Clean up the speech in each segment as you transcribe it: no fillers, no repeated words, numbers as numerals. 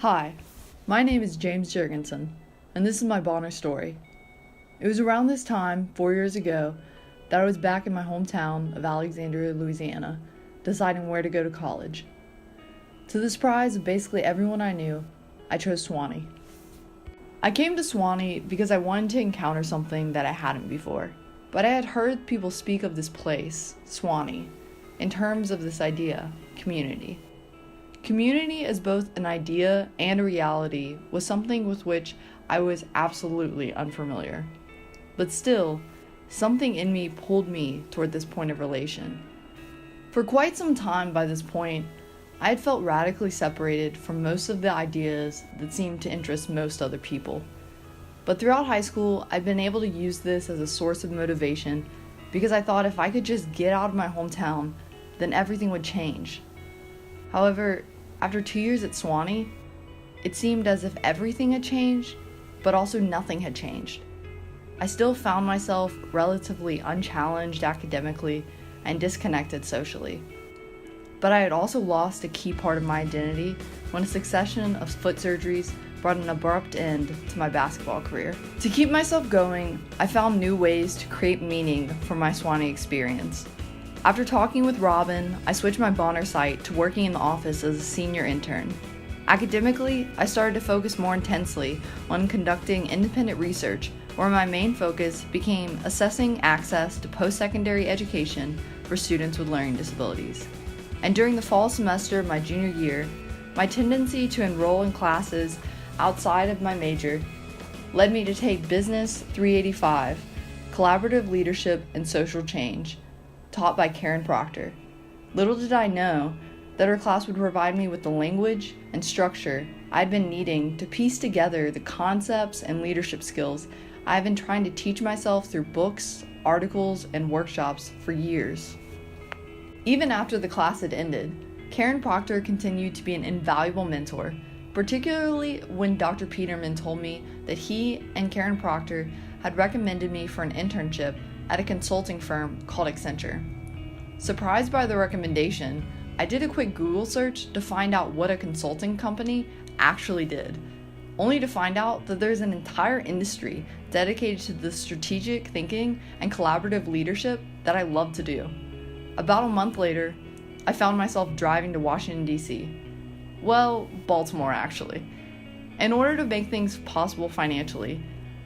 Hi, my name is James Jurgensen, and this is my Bonner story. It was around this time, 4 years ago, that I was back in my hometown of Alexandria, Louisiana, deciding where to go to college. To the surprise of basically everyone I knew, I chose Sewanee. I came to Sewanee because I wanted to encounter something that I hadn't before, but I had heard people speak of this place, Sewanee, in terms of this idea, community. Community as both an idea and a reality was something with which I was absolutely unfamiliar. But still, something in me pulled me toward this point of relation. For quite some time by this point, I had felt radically separated from most of the ideas that seemed to interest most other people. But throughout high school, I'd been able to use this as a source of motivation because I thought if I could just get out of my hometown, then everything would change. However, after 2 years at Sewanee, it seemed as if everything had changed, but also nothing had changed. I still found myself relatively unchallenged academically and disconnected socially. But I had also lost a key part of my identity when a succession of foot surgeries brought an abrupt end to my basketball career. To keep myself going, I found new ways to create meaning from my Sewanee experience. After talking with Robin, I switched my Bonner site to working in the office as a senior intern. Academically, I started to focus more intensely on conducting independent research, where my main focus became assessing access to post-secondary education for students with learning disabilities. And during the fall semester of my junior year, my tendency to enroll in classes outside of my major led me to take Business 385, Collaborative Leadership and Social Change, taught by Karen Proctor. Little did I know that her class would provide me with the language and structure I'd been needing to piece together the concepts and leadership skills I've been trying to teach myself through books, articles, and workshops for years. Even after the class had ended, Karen Proctor continued to be an invaluable mentor, particularly when Dr. Peterman told me that he and Karen Proctor had recommended me for an internship at a consulting firm called Accenture. Surprised by the recommendation, I did a quick Google search to find out what a consulting company actually did, only to find out that there's an entire industry dedicated to the strategic thinking and collaborative leadership that I love to do. About a month later, I found myself driving to Washington, D.C. Well, Baltimore, actually. In order to make things possible financially,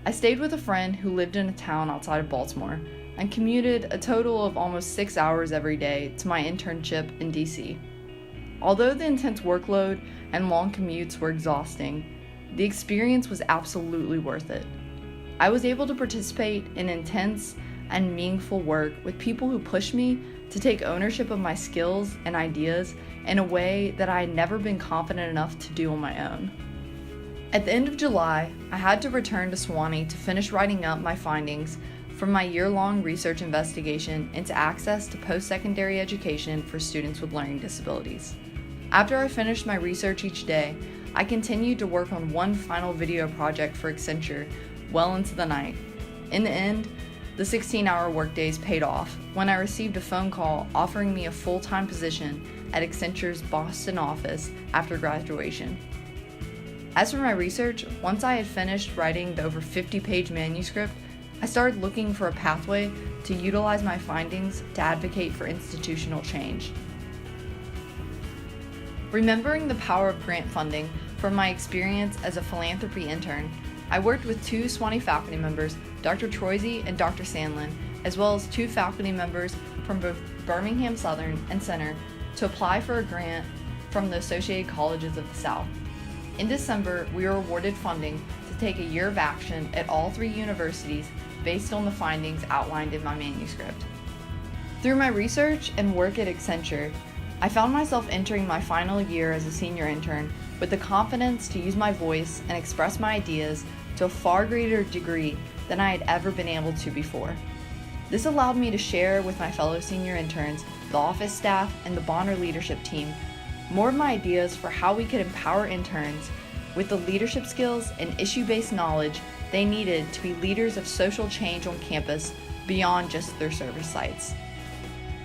I stayed with a friend who lived in a town outside of Baltimore and commuted a total of almost 6 hours every day to my internship in DC. Although the intense workload and long commutes were exhausting, the experience was absolutely worth it. I was able to participate in intense and meaningful work with people who pushed me to take ownership of my skills and ideas in a way that I had never been confident enough to do on my own. At the end of July, I had to return to Sewanee to finish writing up my findings from my year-long research investigation into access to post-secondary education for students with learning disabilities. After I finished my research each day, I continued to work on one final video project for Accenture well into the night. In the end, the 16-hour workdays paid off when I received a phone call offering me a full-time position at Accenture's Boston office after graduation. As for my research, once I had finished writing the over 50-page manuscript, I started looking for a pathway to utilize my findings to advocate for institutional change. Remembering the power of grant funding from my experience as a philanthropy intern, I worked with two Sewanee faculty members, Dr. Troisy and Dr. Sandlin, as well as two faculty members from both Birmingham Southern and Center to apply for a grant from the Associated Colleges of the South. In December, we were awarded funding to take a year of action at all three universities based on the findings outlined in my manuscript. Through my research and work at Accenture, I found myself entering my final year as a senior intern with the confidence to use my voice and express my ideas to a far greater degree than I had ever been able to before. This allowed me to share with my fellow senior interns, the office staff, and the Bonner leadership team more of my ideas for how we could empower interns with the leadership skills and issue-based knowledge they needed to be leaders of social change on campus beyond just their service sites.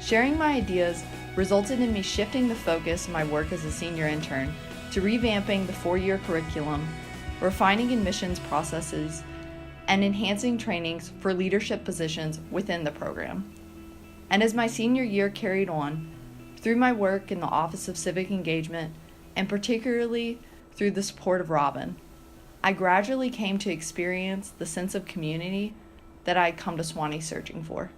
Sharing my ideas resulted in me shifting the focus of my work as a senior intern to revamping the 4-year curriculum, refining admissions processes, and enhancing trainings for leadership positions within the program. And as my senior year carried on, through my work in the Office of Civic Engagement, and particularly through the support of Robin, I gradually came to experience the sense of community that I had come to Swanee searching for.